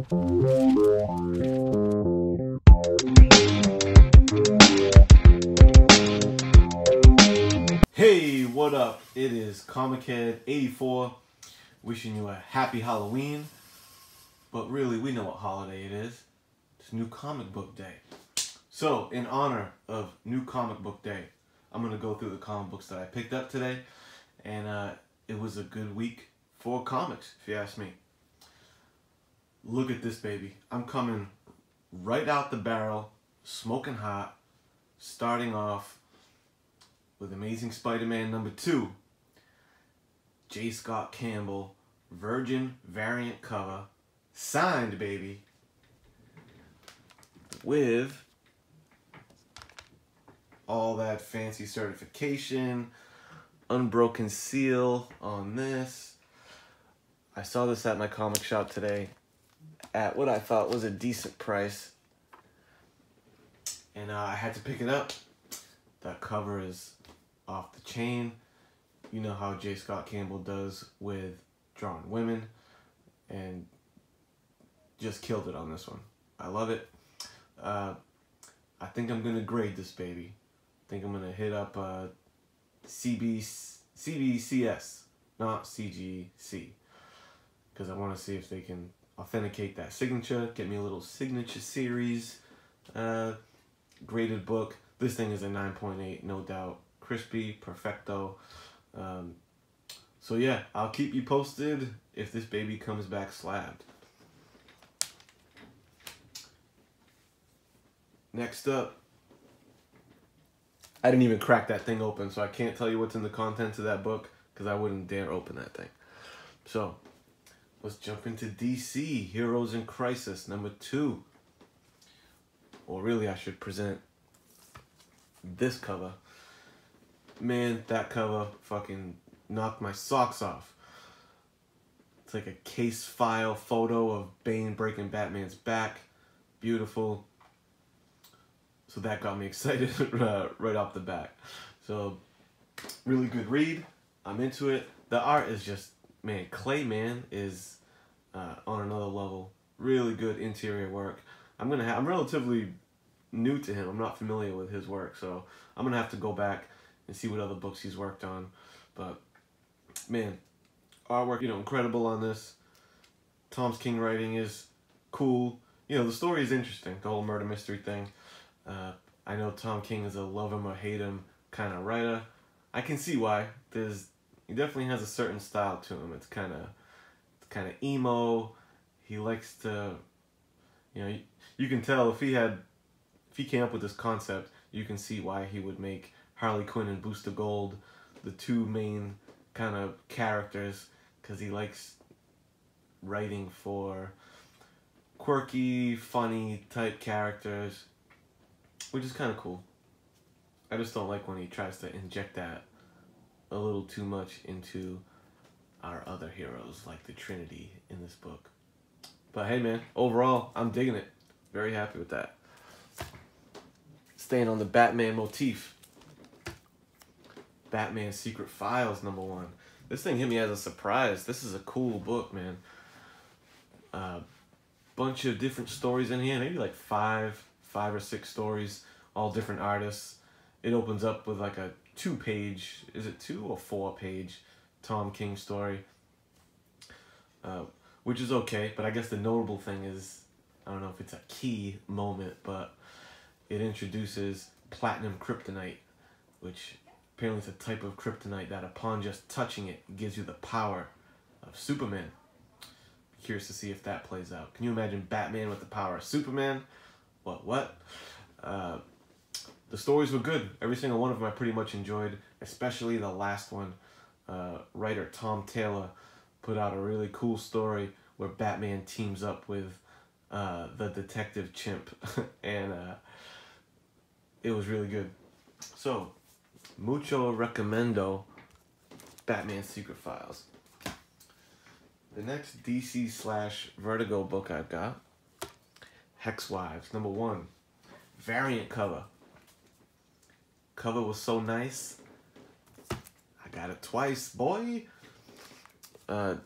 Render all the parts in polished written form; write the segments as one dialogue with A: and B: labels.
A: Hey, what up? It is ComicHead 84 wishing you a happy Halloween. But really, we know what holiday it is. It's New Comic Book Day. So, in honor of New Comic Book Day, I'm going to go through the comic books that I picked up today. And it was a good week for comics, if you ask me. Look at this, baby. I'm coming right out the barrel, smoking hot, starting off with Amazing Spider-Man #2, J. Scott Campbell, Virgin variant cover, signed, baby, with all that fancy certification, unbroken seal on this. I saw this at my comic shop today at what I thought was a decent price, and I had to pick it up. That cover is off the chain. You know how J. Scott Campbell does with drawing women, and just killed it on this one. I love it. I think I'm gonna grade this baby. I think I'm gonna hit up CBCS, not CGC, because I want to see if they can authenticate that signature, get me a little signature series graded book. This thing is a 9.8, no doubt. Crispy, perfecto. So yeah, I'll keep you posted if this baby comes back slabbed. Next up, I didn't even crack that thing open, so I can't tell you what's in the contents of that book, because I wouldn't dare open that thing. So, let's jump into DC, Heroes in Crisis, #2. Or really, I should present this cover. Man, that cover fucking knocked my socks off. It's like a case file photo of Bane breaking Batman's back. Beautiful. So that got me excited right off the bat. So, really good read. I'm into it. The art is just, man, Clayman is on another level. Really good interior work. I'm relatively new to him. I'm not familiar with his work, so I'm gonna have to go back and see what other books he's worked on. But man, artwork, incredible on this. Tom King writing is cool. The story is interesting, the whole murder mystery thing. I know Tom King is a love him or hate him kind of writer. I can see why. He definitely has a certain style to him. It's kind of emo. He likes to, you can tell if he came up with this concept, you can see why he would make Harley Quinn and Booster Gold the two main kind of characters, because he likes writing for quirky, funny type characters, which is kind of cool. I just don't like when he tries to inject that a little too much into our other heroes, like the Trinity in this book. But hey man, overall, I'm digging it. Very happy with that. Staying on the Batman motif. Batman Secret Files #1. This thing hit me as a surprise. This is a cool book, man. Bunch of different stories in here. Maybe like five or six stories. All different artists. It opens up with like a 2-page, is it 2 or 4-page Tom King story. Which is okay, but I guess the notable thing is, I don't know if it's a key moment, but it introduces platinum kryptonite, which apparently is a type of kryptonite that upon just touching it gives you the power of Superman. Curious to see if that plays out. Can you imagine Batman with the power of Superman? What? The stories were good. Every single one of them I pretty much enjoyed, especially the last one. Writer Tom Taylor put out a really cool story where Batman teams up with the detective chimp, and it was really good. So, mucho recommendo Batman Secret Files. The next DC/Vertigo book I've got, Hex Wives, #1. Variant cover. Cover was so nice, I got it twice, boy. To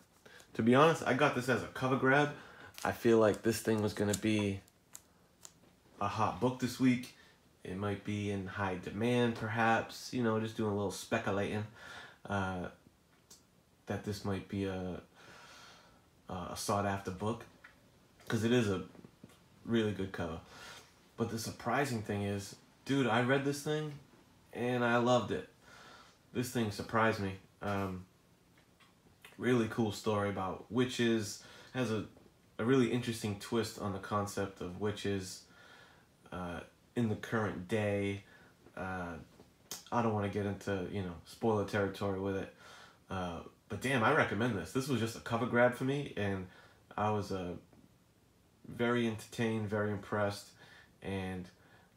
A: be honest, I got this as a cover grab. I feel like this thing was going to be a hot book this week. It might be in high demand, perhaps. You know, just doing a little speculating that this might be a sought-after book, because it is a really good cover. But the surprising thing is, dude, I read this thing and I loved it. This thing surprised me. Really cool story about witches. Has a really interesting twist on the concept of witches in the current day. I don't want to get into, you know, spoiler territory with it. But damn, I recommend this. This was just a cover grab for me, and I was very entertained, very impressed, and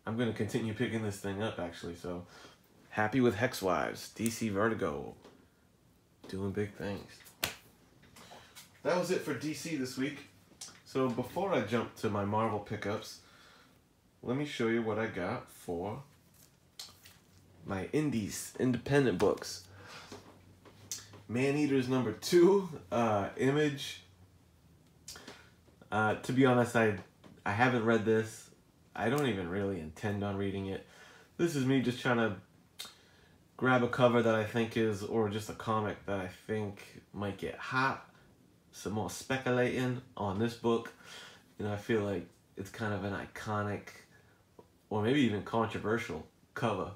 A: I'm going to continue picking this thing up, actually. So, happy with Hex Wives, DC Vertigo. Doing big things. That was it for DC this week. So, before I jump to my Marvel pickups, let me show you what I got for my independent books. Man-Eaters #2, Image. To be honest, I haven't read this. I don't even really intend on reading it. This is me just trying to grab a cover that I think is, or just a comic that I think might get hot. Some more speculating on this book. You know, I feel like it's kind of an iconic, or maybe even controversial cover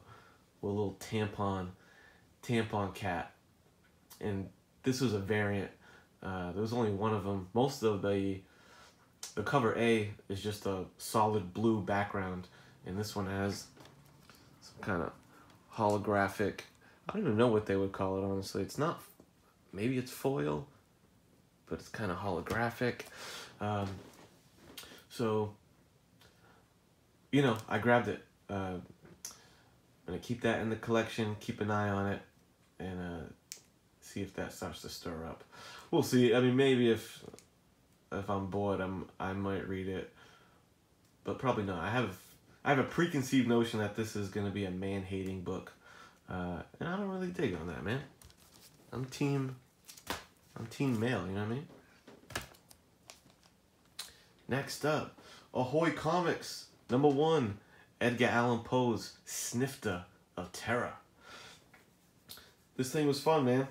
A: with a little tampon cat. And this was a variant. There was only one of them. Most of the cover A is just a solid blue background, and this one has some kind of holographic, I don't even know what they would call it, honestly. It's not, maybe it's foil, but it's kind of holographic. So, you know, I grabbed it. I'm gonna keep that in the collection, keep an eye on it, and see if that starts to stir up. We'll see. I mean, maybe if I'm bored, I might read it, but probably not. I have a preconceived notion that this is gonna be a man-hating book, and I don't really dig on that, man. I'm team male. You know what I mean? Next up, Ahoy Comics #1, Edgar Allan Poe's Snifter of Terror. This thing was fun, man.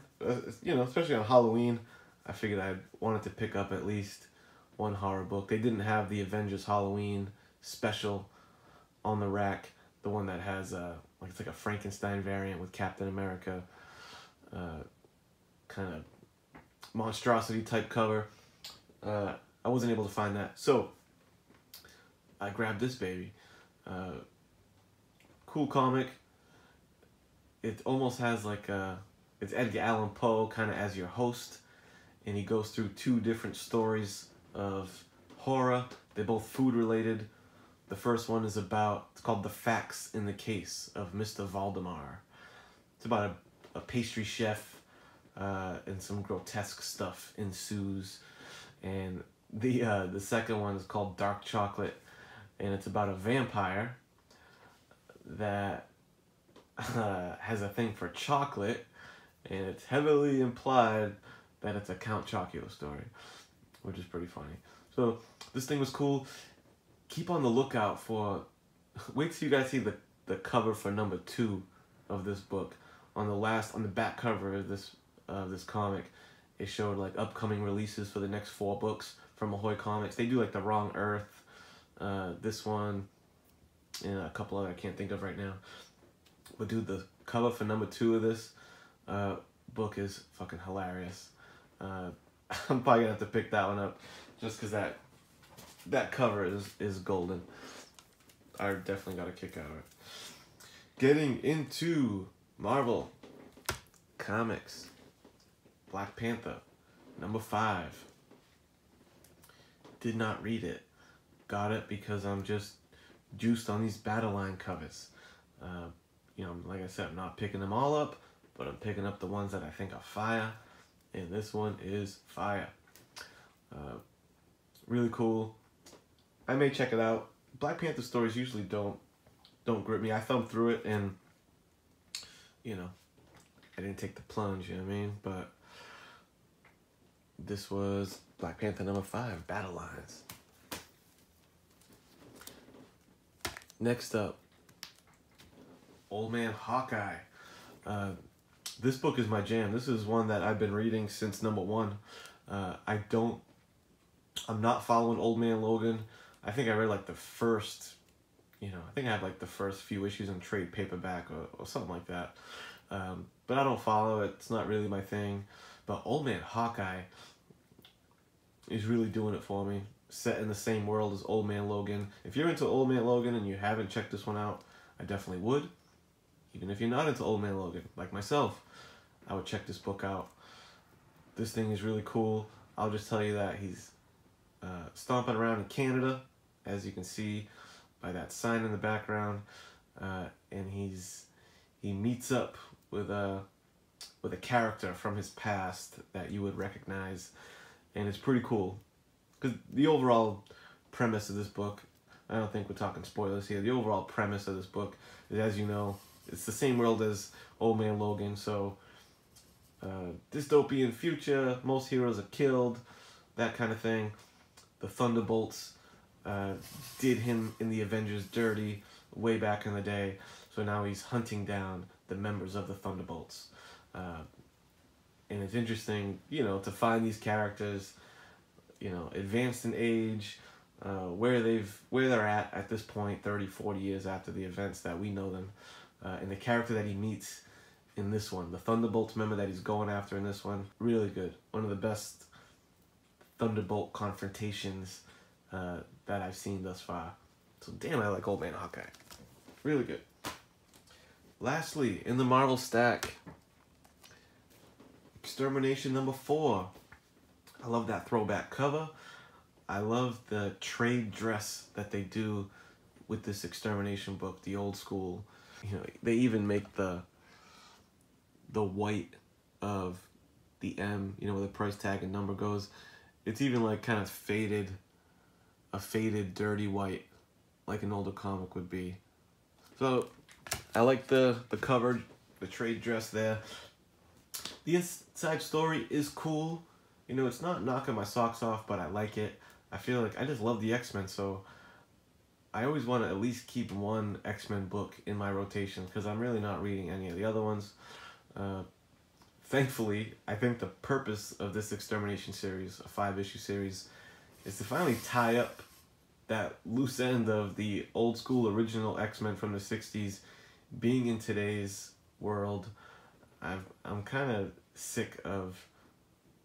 A: You know, especially on Halloween, I figured I wanted to pick up at least one horror book. They didn't have the Avengers Halloween special on the rack, the one that has like it's like a Frankenstein variant with Captain America, kind of monstrosity type cover. I wasn't able to find that, so I grabbed this baby. Cool comic. It almost has like it's Edgar Allan Poe kind of as your host, and he goes through two different stories of horror. They're both food related. The first one is it's called The Facts in the Case of Mr. Valdemar. It's about a pastry chef, and some grotesque stuff ensues. And the second one is called Dark Chocolate, and it's about a vampire that has a thing for chocolate, and it's heavily implied that it's a Count Chocula story, which is pretty funny. So this thing was cool. Keep on the lookout for, wait till you guys see the cover for #2 of this book. On the back cover of this comic, it showed like upcoming releases for the next 4 books from Ahoy Comics. They do like The Wrong Earth, this one, and a couple other I can't think of right now. But dude, the cover for #2 of this book is fucking hilarious. I'm probably gonna have to pick that one up just because that cover is golden. I definitely got a kick out of it. Getting into Marvel Comics, Black Panther #5. Did not read it. Got it because I'm just juiced on these battle line covers. You know, like I said, I'm not picking them all up, but I'm picking up the ones that I think are fire, and this one is fire. Really cool. I may check it out. Black Panther stories usually don't grip me. I thumbed through it, and you know, I didn't take the plunge. You know what I mean? But This was Black Panther number 5, Battle Lines. Next up, Old Man Hawkeye. This book is my jam. This is one that I've been reading since number 1. I'm not following Old Man Logan. I think I read like the first, I think I have like the first few issues in trade paperback or something like that. But I don't follow it. It's not really my thing. But Old Man Hawkeye is really doing it for me. Set in the same world as Old Man Logan. If you're into Old Man Logan and you haven't checked this one out, I definitely would. Even if you're not into Old Man Logan, like myself, I would check this book out. This thing is really cool. I'll just tell you that he's stomping around in Canada, as you can see by that sign in the background, and he meets up with a character from his past that you would recognize, and it's pretty cool. Because the overall premise of this book, I don't think we're talking spoilers here, the overall premise of this book is, as you know, it's the same world as Old Man Logan, so dystopian future, most heroes are killed, that kind of thing. The Thunderbolts did him in the Avengers dirty way back in the day, so now he's hunting down the members of the Thunderbolts. And it's interesting, to find these characters, advanced in age, where they're at this point, 30, 40 years after the events that we know them, and the character that he meets in this one, the Thunderbolts member that he's going after in this one, really good. One of the best Thunderbolt confrontations that I've seen thus far. So damn, I like Old Man Hawkeye. Really good. Lastly, in the Marvel stack, Extermination number 4. I love that throwback cover. I love the trade dress that they do with this Extermination book, the old school. They even make the white of the M, where the price tag and number goes. It's even like kind of faded, a faded, dirty white, like an older comic would be. So I like the cover, the trade dress there. The inside story is cool. It's not knocking my socks off, but I like it. I feel like I just love the X-Men, so I always want to at least keep one X-Men book in my rotation, because I'm really not reading any of the other ones. Thankfully, I think the purpose of this Extermination series, a 5-issue series, is to finally tie up that loose end of the old school original X-Men from the 60s being in today's world. I'm kind of sick of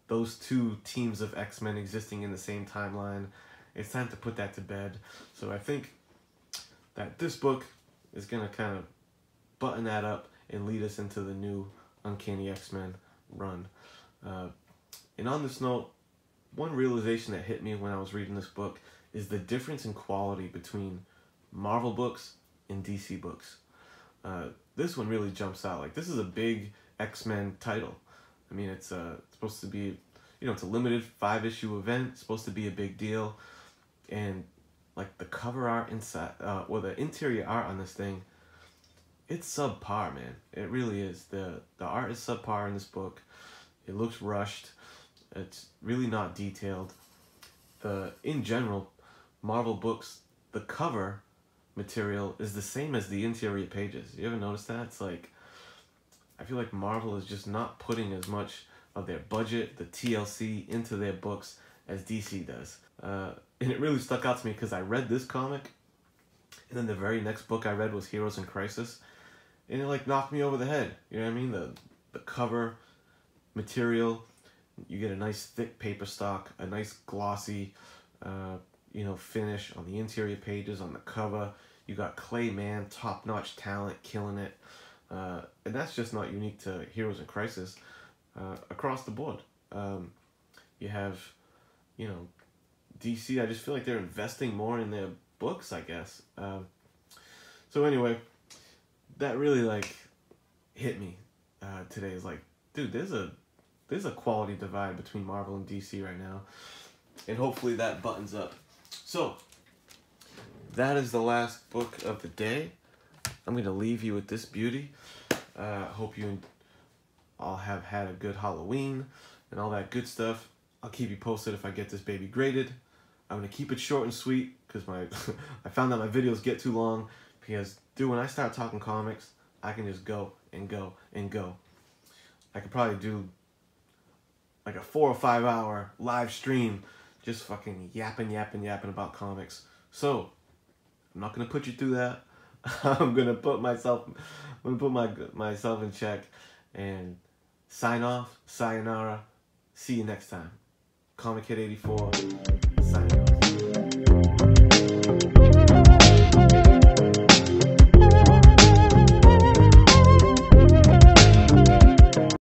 A: those two teams of X-Men existing in the same timeline. It's time to put that to bed. So I think that this book is going to kind of button that up and lead us into the new Uncanny X-Men run. And on this note, one realization that hit me when I was reading this book is the difference in quality between Marvel books and DC books. This one really jumps out. Like, this is a big X-Men title. I mean, it's supposed to be, it's a limited 5-issue event. It's supposed to be a big deal. And, like, the cover art inside, the interior art on this thing, it's subpar, man. It really is. The art is subpar in this book. It looks rushed. It's really not detailed. In general, Marvel books, the cover material is the same as the interior pages. You ever notice that? It's like, I feel like Marvel is just not putting as much of their budget, the TLC, into their books as DC does. And it really stuck out to me because I read this comic, and then the very next book I read was Heroes in Crisis, and it like knocked me over the head. You know what I mean? The cover material, you get a nice thick paper stock, a nice glossy, finish on the interior pages, on the cover. You got Clay Mann, top-notch talent, killing it. And that's just not unique to Heroes in Crisis. Across the board. You have, DC, I just feel like they're investing more in their books, I guess. So anyway, that really, hit me today. It's like, dude, there's a quality divide between Marvel and DC right now. And hopefully that buttons up. So, that is the last book of the day. I'm going to leave you with this beauty. Hope you all have had a good Halloween and all that good stuff. I'll keep you posted if I get this baby graded. I'm going to keep it short and sweet because I found that my videos get too long because, dude, when I start talking comics, I can just go and go and go. I could probably do like a 4 or 5 hour live stream just fucking yapping about comics. So, I'm not going to put you through that. I'm going to put myself in check and sign off. Sayonara. See you next time. ComicHead 84. Signing off.